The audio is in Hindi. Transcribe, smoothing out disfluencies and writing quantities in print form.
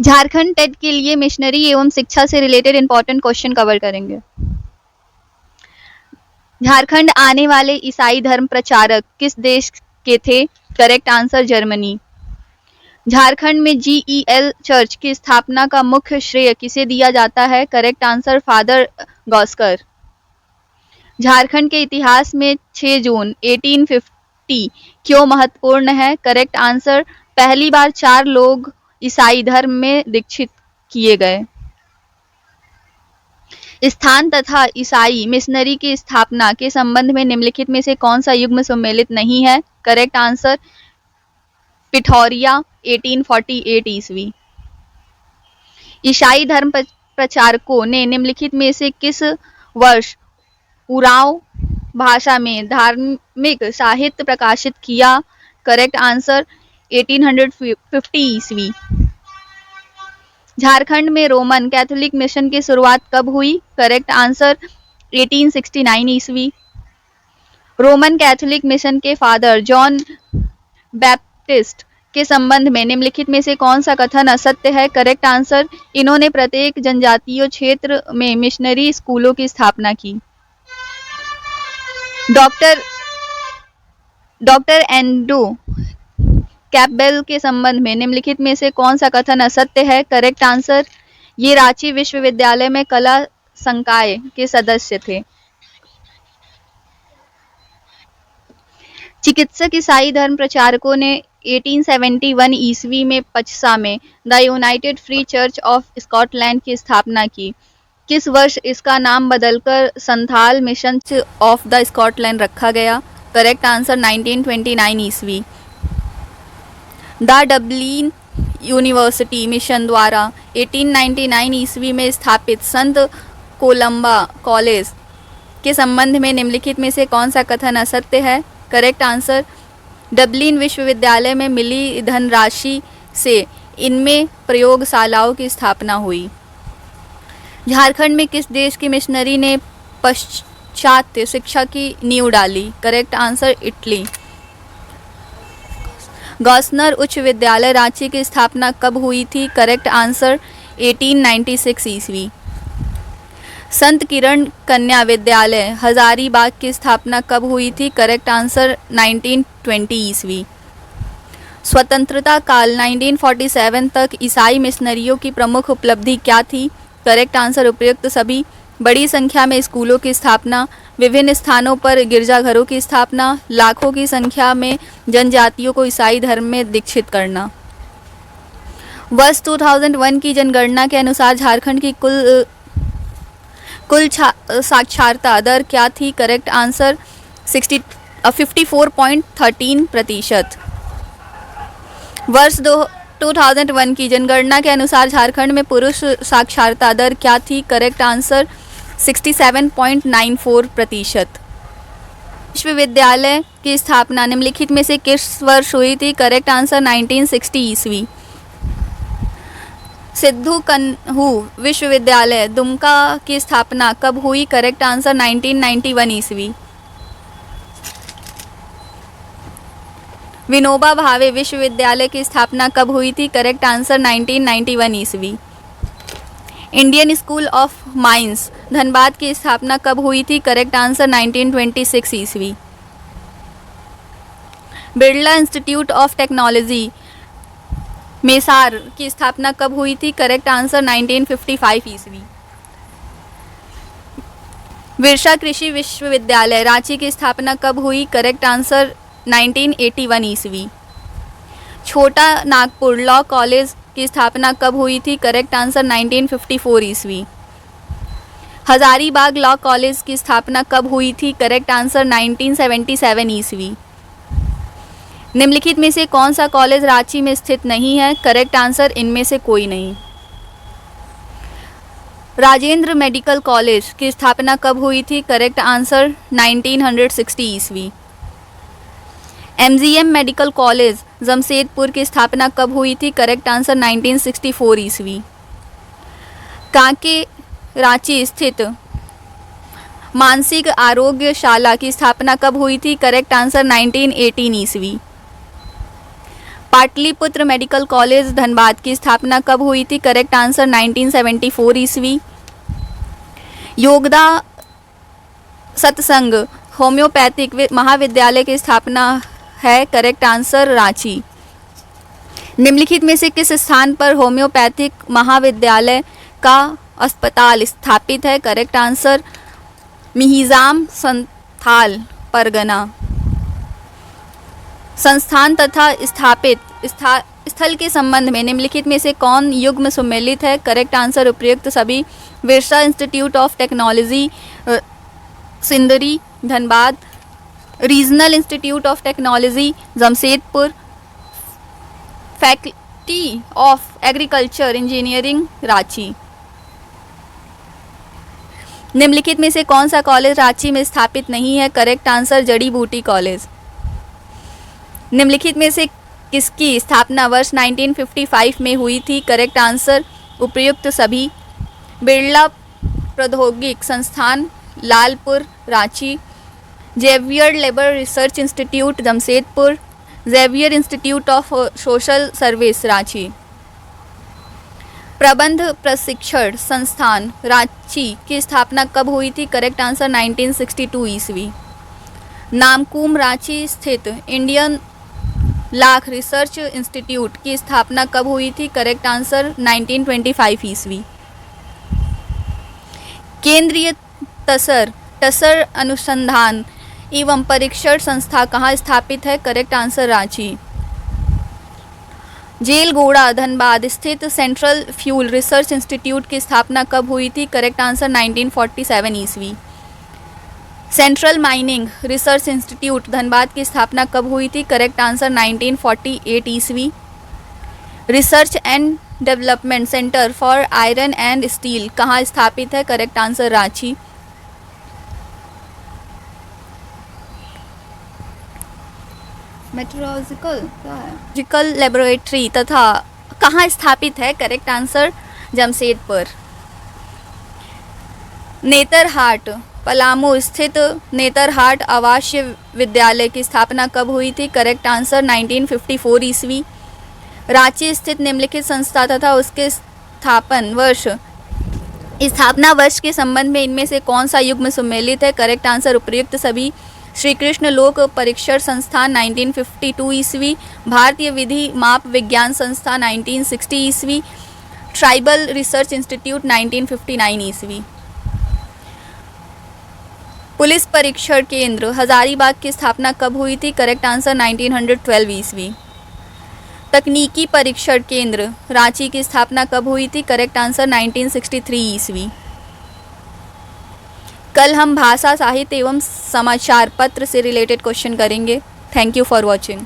झारखंड टेट के लिए मिशनरी एवं शिक्षा से रिलेटेड इंपॉर्टेंट क्वेश्चन कवर करेंगे। झारखंड आने वाले ईसाई धर्म प्रचारक किस देश के थे? Correct answer Germany. झारखंड में GEL चर्च की स्थापना का मुख्य श्रेय किसे दिया जाता है? Correct answer father Gossner. Jharkhand के इतिहास में 6 जून 1850 क्यों महत्वपूर्ण है? करेक्ट आंसर पहली बार 4 लोग ईसाई धर्म में दीक्षित किए गए। स्थान तथा ईसाई मिशनरी की स्थापना के संबंध में निम्नलिखित में से कौन सा युग्म सम्मिलित नहीं है? करेक्ट आंसर पिठौरिया 1848 ईस्वी। ईसाई धर्म प्रचारकों ने निम्नलिखित में से किस वर्ष उराव भाषा में धार्मिक साहित्य प्रकाशित किया? करेक्ट आंसर 1850 ईस्वी। झारखंड में रोमन कैथोलिक मिशन की शुरुआत कब हुई? करेक्ट आंसर 1869 ईस्वी। रोमन कैथोलिक मिशन के फादर जॉन बैप्टिस्ट के संबंध में निम्नलिखित में से कौन सा कथन असत्य है? करेक्ट आंसर इन्होंने प्रत्येक जनजातीय क्षेत्र में मिशनरी स्कूलों की स्थापना की। डॉक्टर एंड्रू कैपबेल के संबंध में निम्नलिखित में से कौन सा कथन असत्य है? करेक्ट आंसर ये रांची विश्वविद्यालय में कला संकाय के सदस्य थे। चिकित्सक ईसाई धर्म प्रचारकों ने 1871 ईस्वी में पचसा में the United free church of Scotland की स्थापना की। किस वर्ष इसका नाम बदलकर Santhal mission of the Scotland रखा गया? करेक्ट आंसर 1929 ईस्वी। द डबलिन यूनिवर्सिटी मिशन द्वारा 1899 ईस्वी में स्थापित संत कोलंबा कॉलेज के संबंध में निम्नलिखित में से कौन सा कथन असत्य है? करेक्ट आंसर डबलिन विश्वविद्यालय में मिली धनराशि से इनमें प्रयोगशालाओं की स्थापना हुई। झारखंड में किस देश की मिशनरी ने पाश्चात्य शिक्षा की नींव डाली? Correct answer Italy. गॉसनर उच्च विद्यालय रांची की स्थापना कब हुई थी? करेक्ट आंसर 1896 ईस्वी। संत किरण कन्या विद्यालय हजारीबाग की स्थापना कब हुई थी? करेक्ट आंसर 1920 ईस्वी। स्वतंत्रता काल 1947 तक ईसाई मिशनरियों की प्रमुख उपलब्धि क्या थी? करेक्ट आंसर उपयुक्त सभी। बड़ी संख्या में स्कूलों की स्थापना, विभिन्न स्थानों पर गिरजाघरों की स्थापना, लाखों की संख्या में जनजातियों को ईसाई धर्म में दीक्षित करना। वर्ष 2001 की जनगणना के अनुसार झारखंड की कुल साक्षरता दर क्या थी? Correct answer 54.13%। वर्ष 2001 की जनगणना के अनुसार झारखंड में पुरुष साक्षरता दर क्या थी? Correct answer 67.94%। विश्वविद्यालय की स्थापना निम्नलिखित में से किस वर्ष हुई थी? करेक्ट आंसर 1960 ईस्वी। सिद्धू कन्हू विश्वविद्यालय दुमका की स्थापना कब हुई? करेक्ट आंसर 1991 ईस्वी। विनोबा भावे विश्वविद्यालय की स्थापना कब हुई थी? करेक्ट आंसर 1991 ईस्वी। Indian school of mines Dhanbad की स्थापना कब हुई थी? करेक्ट आंसर 1926 ईस्वी। बिरला इंस्टीट्यूट ऑफ टेक्नोलॉजी मेसार की स्थापना कब हुई थी? करेक्ट आंसर 1955 ईस्वी। विरसा कृषि विश्वविद्यालय रांची की स्थापना कब हुई? करेक्ट आंसर 1981 ईस्वी। छोटा नागपुर लॉ कॉलेज की स्थापना कब हुई थी? करेक्ट आंसर 1954 ईस्वी। हजारीबाग लॉ कॉलेज की स्थापना कब हुई थी? करेक्ट आंसर 1977 ईस्वी। निम्नलिखित में से कौन सा कॉलेज रांची में स्थित नहीं है? करेक्ट आंसर इनमें से कोई नहीं। राजेंद्र मेडिकल कॉलेज की स्थापना कब हुई थी? करेक्ट आंसर 1960 ईस्वी। MGM मेडिकल कॉलेज जमशेदपुर की स्थापना कब हुई थी? करेक्ट आंसर 1964 ईस्वी। कांके रांची स्थित मानसिक आरोग्यशाला की स्थापना कब हुई थी? करेक्ट आंसर 1918 ईस्वी। पाटलिपुत्र मेडिकल कॉलेज धनबाद की स्थापना कब हुई थी? करेक्ट आंसर 1974 ईस्वी। योगदा सत्संग होम्योपैथिक महाविद्यालय की स्थापना है? Correct answer Ranchi. निम्नलिखित में से किस स्थान पर होम्योपैथिक महाविद्यालय का अस्पताल स्थापित है? Correct answer Mihijam Santhal Pargana. संस्थान तथा स्थापित स्थल के संबंध में निम्नलिखित में से कौन युग्म सम्मिलित है? करेक्ट आंसर उपयुक्त सभी। Birsa institute of technology Sindri Dhanbad, regional institute of technology Jamshedpur, faculty of agriculture engineering Ranchi. निम्नलिखित में से कौन सा कॉलेज रांची में स्थापित नहीं है? करेक्ट आंसर जड़ी बूटी कॉलेज। निम्नलिखित में से किसकी स्थापना वर्ष 1955 में हुई थी? करेक्ट आंसर उपयुक्त सभी। बिरला प्रौद्योगिक संस्थान Lalpur Ranchi, Xavier labour research institute Jamshedpur, Xavier institute of social service Ranchi. प्रबंध प्रशिक्षण संस्थान रांची की स्थापना कब हुई थी? करेक्ट आंसर 1962 ईस्वी। नामकुम रांची स्थित इंडियन लाख रिसर्च इंस्टीट्यूट की स्थापना कब हुई थी? करेक्ट आंसर 1925 ईस्वी। केंद्रीय टसर अनुसंधान एवं परीक्षण संस्था कहाँ स्थापित है? Correct answer Ranchi. जेलगोड़ा धनबाद स्थित सेंट्रल फ्यूल रिसर्च इंस्टीट्यूट की स्थापना कब हुई थी? करेक्ट आंसर 1947 ईस्वी। Central mining research institute Dhanbad की स्थापना कब हुई थी? करेक्ट आंसर 1948 ईस्वी। Research and development centre for iron and steel कहाँ स्थापित है? Correct answer Ranchi. Metrological laboratory तथा कहाँ स्थापित है? Correct answer Jamshedpur. नेतरहाट पलामू स्थित नेतरहाट आवासीय विद्यालय की स्थापना कब हुई थी? करेक्ट आंसर 1954 ईस्वी। रांची स्थित निम्नलिखित संस्था तथा उसके स्थापना वर्ष के संबंध में इनमें से कौन सा युग्म सम्मिलित है? करेक्ट आंसर उपयुक्त सभी। श्री कृष्ण लोक परीक्षण संस्थान 1952 ईस्वी, भारतीय विधि माप विज्ञान संस्था 1960 ईस्वी, ट्राइबल रिसर्च इंस्टीट्यूट 1959 ईस्वी। पुलिस परीक्षण केंद्र हजारीबाग की स्थापना कब हुई थी? करेक्ट आंसर 1912 ईस्वी। तकनीकी परीक्षण केंद्र रांची की स्थापना कब हुई थी? करेक्ट आंसर 1963 ईस्वी। कल हम भाषा साहित्य एवं समाचार पत्र से रिलेटेड क्वेश्चन करेंगे। Thank you for watching.